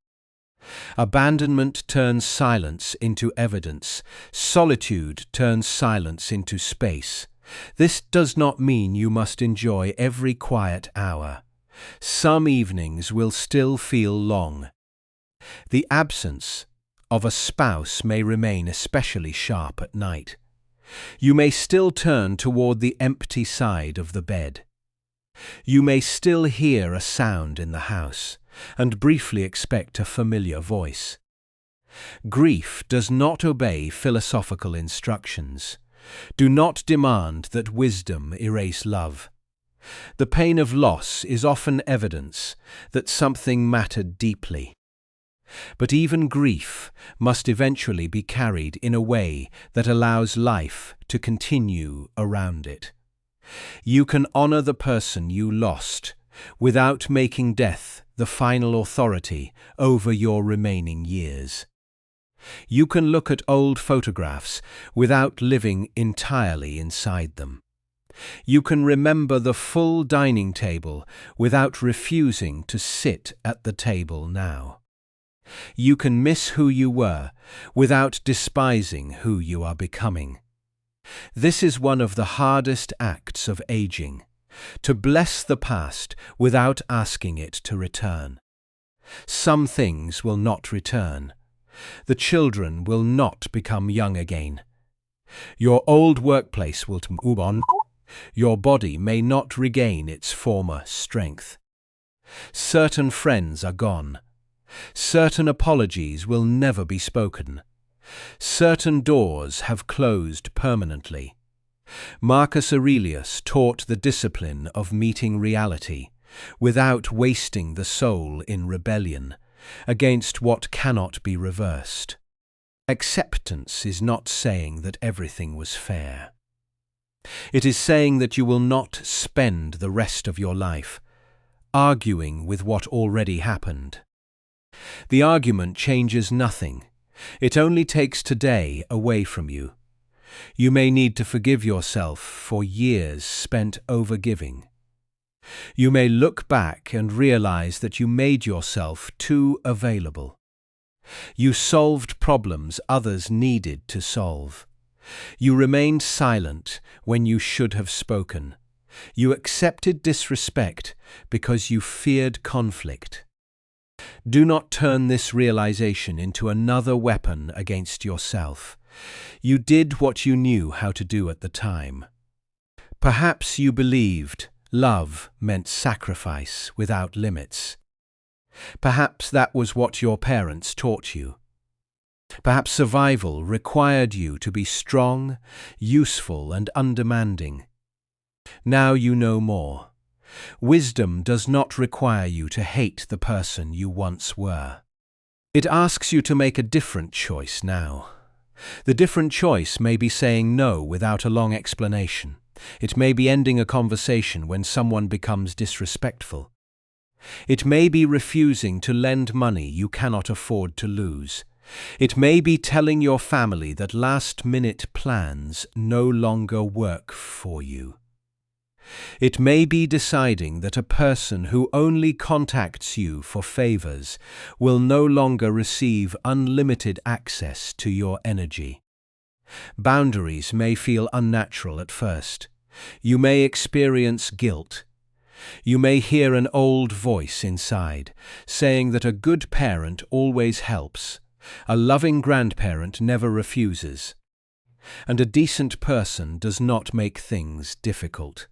Abandonment turns silence into evidence. Solitude turns silence into space. This does not mean you must enjoy every quiet hour. Some evenings will still feel long. The absence of a spouse may remain especially sharp at night. You may still turn toward the empty side of the bed. You may still hear a sound in the house and briefly expect a familiar voice. Grief does not obey philosophical instructions. Do not demand that wisdom erase love. The pain of loss is often evidence that something mattered deeply. But even grief must eventually be carried in a way that allows life to continue around it. You can honor the person you lost without making death the final authority over your remaining years. You can look at old photographs without living entirely inside them. You can remember the full dining table without refusing to sit at the table now. You can miss who you were without despising who you are becoming. This is one of the hardest acts of aging, to bless the past without asking it to return. Some things will not return. The children will not become young again. Your old workplace will move on. Your body may not regain its former strength. Certain friends are gone. Certain apologies will never be spoken. Certain doors have closed permanently. Marcus Aurelius taught the discipline of meeting reality without wasting the soul in rebellion, against what cannot be reversed. Acceptance is not saying that everything was fair. It is saying that you will not spend the rest of your life arguing with what already happened. The argument changes nothing. It only takes today away from you. You may need to forgive yourself for years spent overgiving. You may look back and realize that you made yourself too available. You solved problems others needed to solve. You remained silent when you should have spoken. You accepted disrespect because you feared conflict. Do not turn this realization into another weapon against yourself. You did what you knew how to do at the time. Perhaps you believed love meant sacrifice without limits. Perhaps that was what your parents taught you. Perhaps survival required you to be strong, useful, and undemanding. Now you know more. Wisdom does not require you to hate the person you once were. It asks you to make a different choice now. The different choice may be saying no without a long explanation. It may be ending a conversation when someone becomes disrespectful. It may be refusing to lend money you cannot afford to lose. It may be telling your family that last-minute plans no longer work for you. It may be deciding that a person who only contacts you for favors will no longer receive unlimited access to your energy. Boundaries may feel unnatural at first. You may experience guilt. You may hear an old voice inside, saying that a good parent always helps, a loving grandparent never refuses, and a decent person does not make things difficult.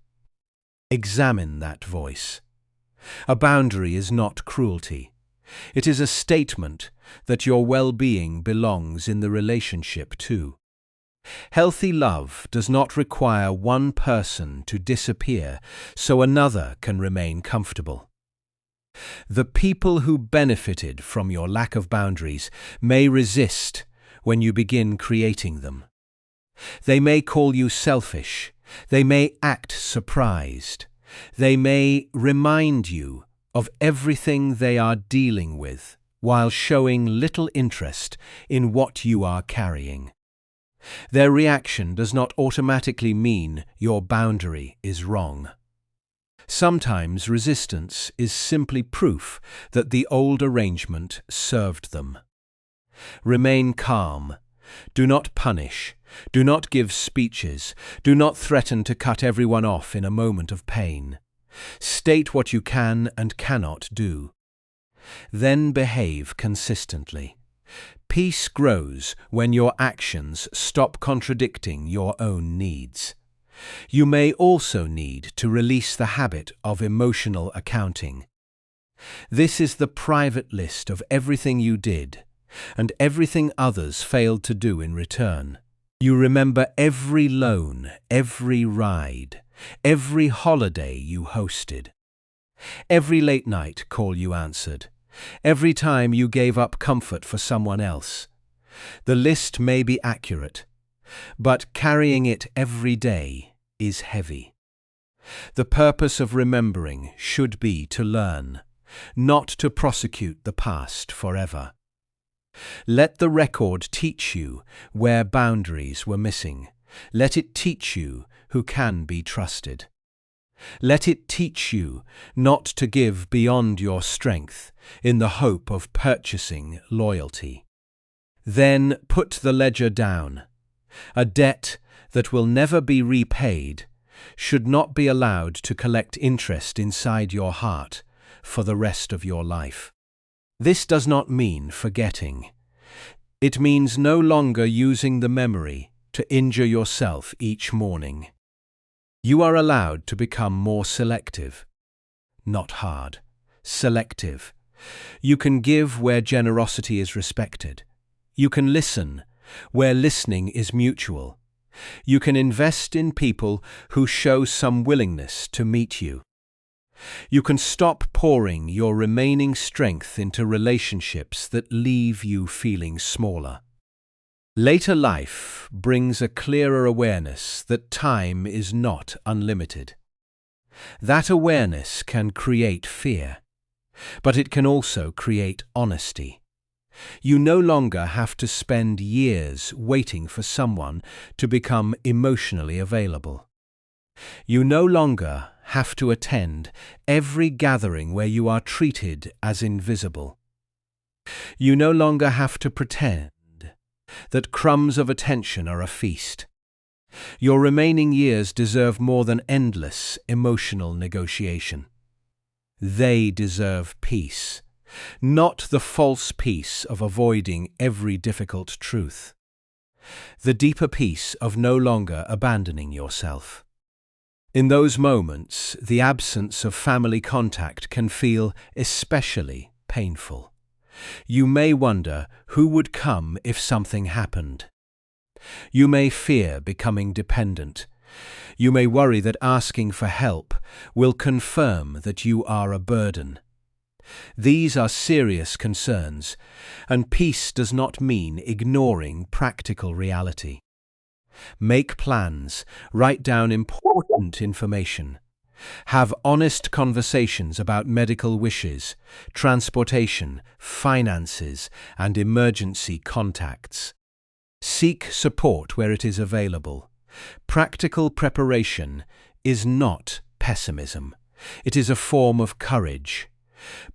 Examine that voice. A boundary is not cruelty. It is a statement that your well-being belongs in the relationship too. Healthy love does not require one person to disappear so another can remain comfortable. The people who benefited from your lack of boundaries may resist when you begin creating them. They may call you selfish. They may act surprised. They may remind you of everything they are dealing with while showing little interest in what you are carrying. Their reaction does not automatically mean your boundary is wrong. Sometimes resistance is simply proof that the old arrangement served them. Remain calm. Do not punish. Do not give speeches. Do not threaten to cut everyone off in a moment of pain. State what you can and cannot do. Then behave consistently. Peace grows when your actions stop contradicting your own needs. You may also need to release the habit of emotional accounting. This is the private list of everything you did and everything others failed to do in return. You remember every loan, every ride, every holiday you hosted, every late night call you answered, every time you gave up comfort for someone else. The list may be accurate, but carrying it every day is heavy. The purpose of remembering should be to learn, not to prosecute the past forever. Let the record teach you where boundaries were missing. Let it teach you who can be trusted. Let it teach you not to give beyond your strength in the hope of purchasing loyalty. Then put the ledger down. A debt that will never be repaid should not be allowed to collect interest inside your heart for the rest of your life. This does not mean forgetting. It means no longer using the memory to injure yourself each morning. You are allowed to become more selective. Not hard. Selective. You can give where generosity is respected. You can listen where listening is mutual. You can invest in people who show some willingness to meet you. You can stop pouring your remaining strength into relationships that leave you feeling smaller. Later life brings a clearer awareness that time is not unlimited. That awareness can create fear, but it can also create honesty. You no longer have to spend years waiting for someone to become emotionally available. You no longer have to attend every gathering where you are treated as invisible. You no longer have to pretend that crumbs of attention are a feast. Your remaining years deserve more than endless emotional negotiation. They deserve peace, not the false peace of avoiding every difficult truth. The deeper peace of no longer abandoning yourself. In those moments, the absence of family contact can feel especially painful. You may wonder who would come if something happened. You may fear becoming dependent. You may worry that asking for help will confirm that you are a burden. These are serious concerns, and peace does not mean ignoring practical reality. Make plans, write down important information. Have honest conversations about medical wishes, transportation, finances, and emergency contacts. Seek support where it is available. Practical preparation is not pessimism. It is a form of courage.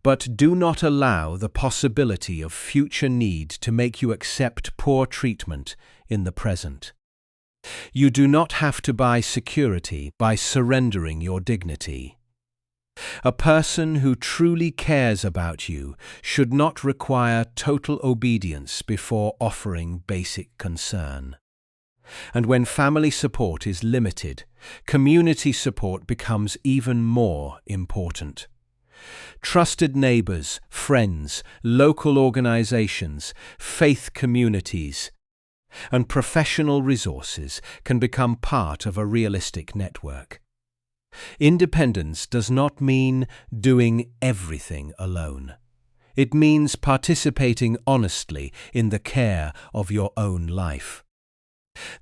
But do not allow the possibility of future need to make you accept poor treatment in the present. You do not have to buy security by surrendering your dignity. A person who truly cares about you should not require total obedience before offering basic concern. And when family support is limited, community support becomes even more important. Trusted neighbors, friends, local organizations, faith communities, and professional resources can become part of a realistic network. Independence does not mean doing everything alone. It means participating honestly in the care of your own life.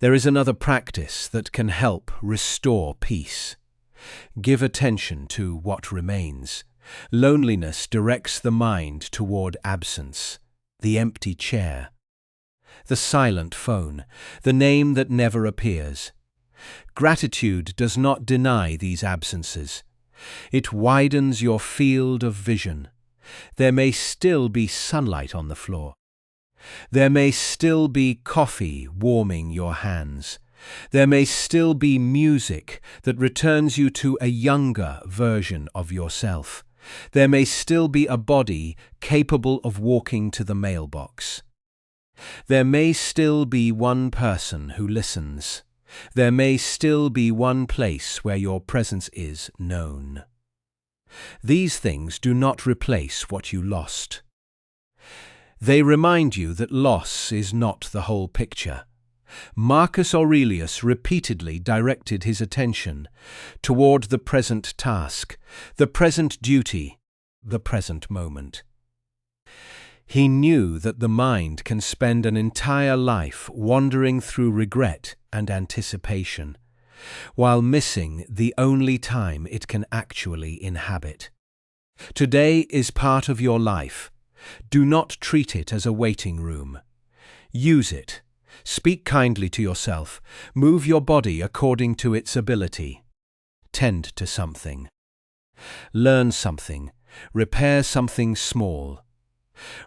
There is another practice that can help restore peace. Give attention to what remains. Loneliness directs the mind toward absence, the empty chair, the silent phone, the name that never appears. Gratitude does not deny these absences. It widens your field of vision. There may still be sunlight on the floor. There may still be coffee warming your hands. There may still be music that returns you to a younger version of yourself. There may still be a body capable of walking to the mailbox. There may still be one person who listens. There may still be one place where your presence is known. These things do not replace what you lost. They remind you that loss is not the whole picture. Marcus Aurelius repeatedly directed his attention toward the present task, the present duty, the present moment. He knew that the mind can spend an entire life wandering through regret and anticipation, while missing the only time it can actually inhabit. Today is part of your life. Do not treat it as a waiting room. Use it. Speak kindly to yourself. Move your body according to its ability. Tend to something. Learn something. Repair something small.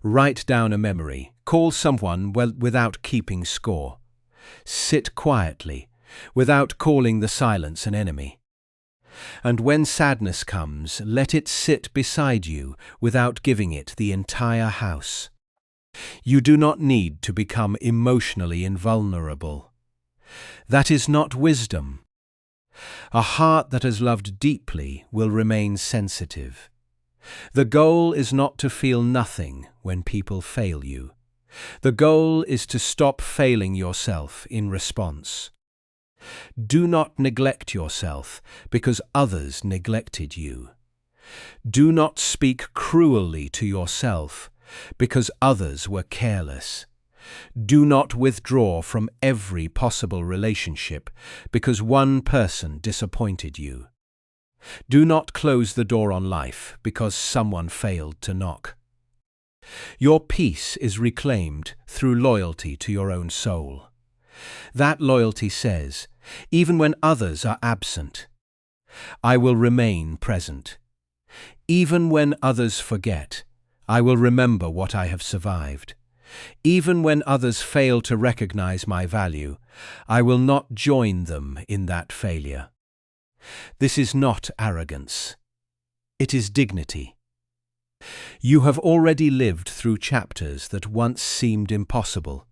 Write down a memory. Call someone without keeping score. Sit quietly, without calling the silence an enemy. And when sadness comes, let it sit beside you without giving it the entire house. You do not need to become emotionally invulnerable. That is not wisdom. A heart that has loved deeply will remain sensitive. The goal is not to feel nothing when people fail you. The goal is to stop failing yourself in response. Do not neglect yourself because others neglected you. Do not speak cruelly to yourself because others were careless. Do not withdraw from every possible relationship because one person disappointed you. Do not close the door on life because someone failed to knock. Your peace is reclaimed through loyalty to your own soul. That loyalty says, even when others are absent, I will remain present. Even when others forget, I will remember what I have survived. Even when others fail to recognize my value, I will not join them in that failure. This is not arrogance. It is dignity. You have already lived through chapters that once seemed impossible.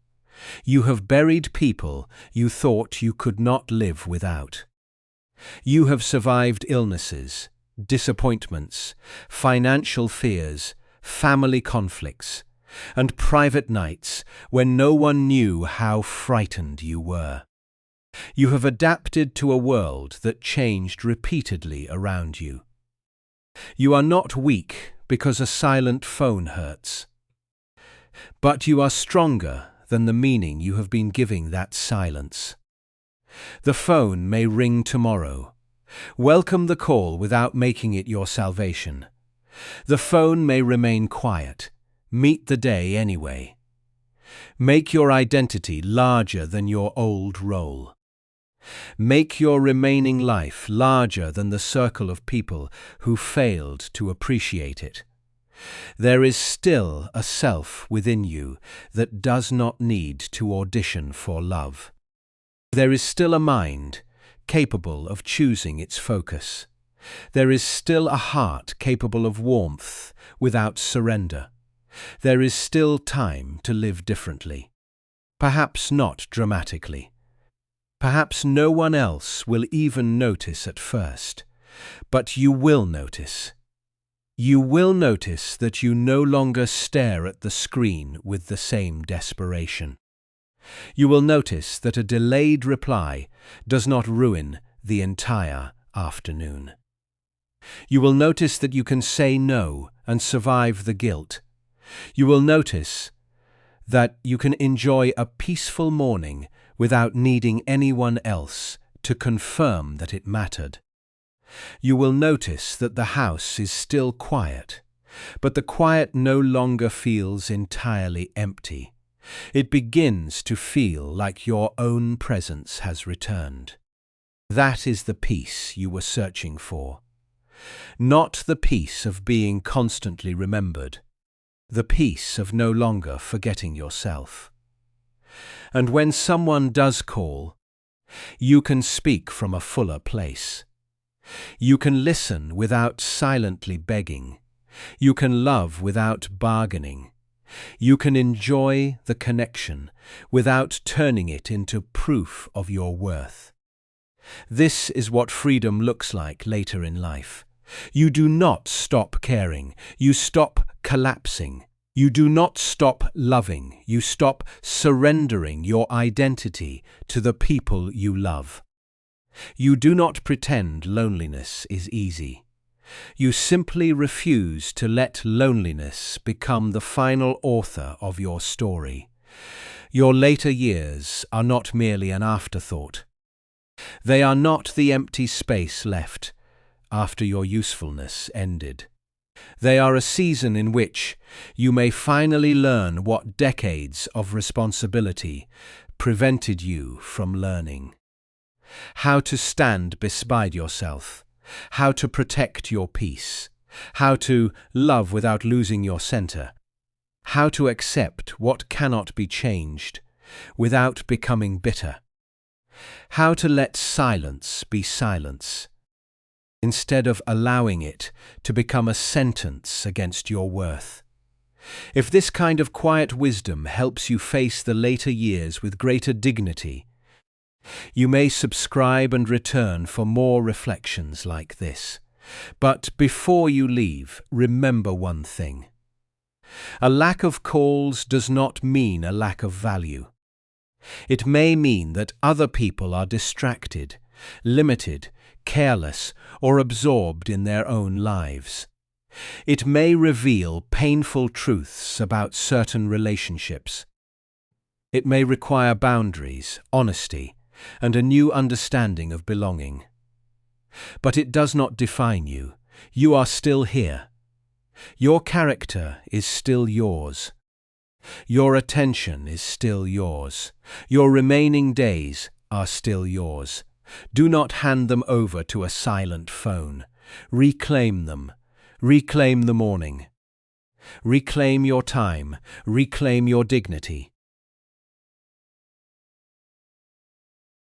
You have buried people you thought you could not live without. You have survived illnesses, disappointments, financial fears, family conflicts, and private nights when no one knew how frightened you were. You have adapted to a world that changed repeatedly around you. You are not weak because a silent phone hurts. But you are stronger than the meaning you have been giving that silence. The phone may ring tomorrow. Welcome the call without making it your salvation. The phone may remain quiet. Meet the day anyway. Make your identity larger than your old role. Make your remaining life larger than the circle of people who failed to appreciate it. There is still a self within you that does not need to audition for love. There is still a mind capable of choosing its focus. There is still a heart capable of warmth without surrender. There is still time to live differently. Perhaps not dramatically. Perhaps no one else will even notice at first, but you will notice. You will notice that you no longer stare at the screen with the same desperation. You will notice that a delayed reply does not ruin the entire afternoon. You will notice that you can say no and survive the guilt. You will notice that you can enjoy a peaceful morning without needing anyone else to confirm that it mattered. You will notice that the house is still quiet, but the quiet no longer feels entirely empty. It begins to feel like your own presence has returned. That is the peace you were searching for. Not the peace of being constantly remembered, the peace of no longer forgetting yourself. And when someone does call, you can speak from a fuller place. You can listen without silently begging. You can love without bargaining. You can enjoy the connection without turning it into proof of your worth. This is what freedom looks like later in life. You do not stop caring. You stop collapsing. You do not stop loving. You stop surrendering your identity to the people you love. You do not pretend loneliness is easy. You simply refuse to let loneliness become the final author of your story. Your later years are not merely an afterthought. They are not the empty space left after your usefulness ended. They are a season in which you may finally learn what decades of responsibility prevented you from learning. How to stand beside yourself, how to protect your peace, how to love without losing your center, how to accept what cannot be changed without becoming bitter, how to let silence be silence, instead of allowing it to become a sentence against your worth. If this kind of quiet wisdom helps you face the later years with greater dignity, you may subscribe and return for more reflections like this. But before you leave, remember one thing. A lack of calls does not mean a lack of value. It may mean that other people are distracted, limited, careless, or absorbed in their own lives. It may reveal painful truths about certain relationships. It may require boundaries, honesty, and a new understanding of belonging. But it does not define you. You are still here. Your character is still yours. Your attention is still yours. Your remaining days are still yours. Do not hand them over to a silent phone. Reclaim them. Reclaim the morning. Reclaim your time. Reclaim your dignity.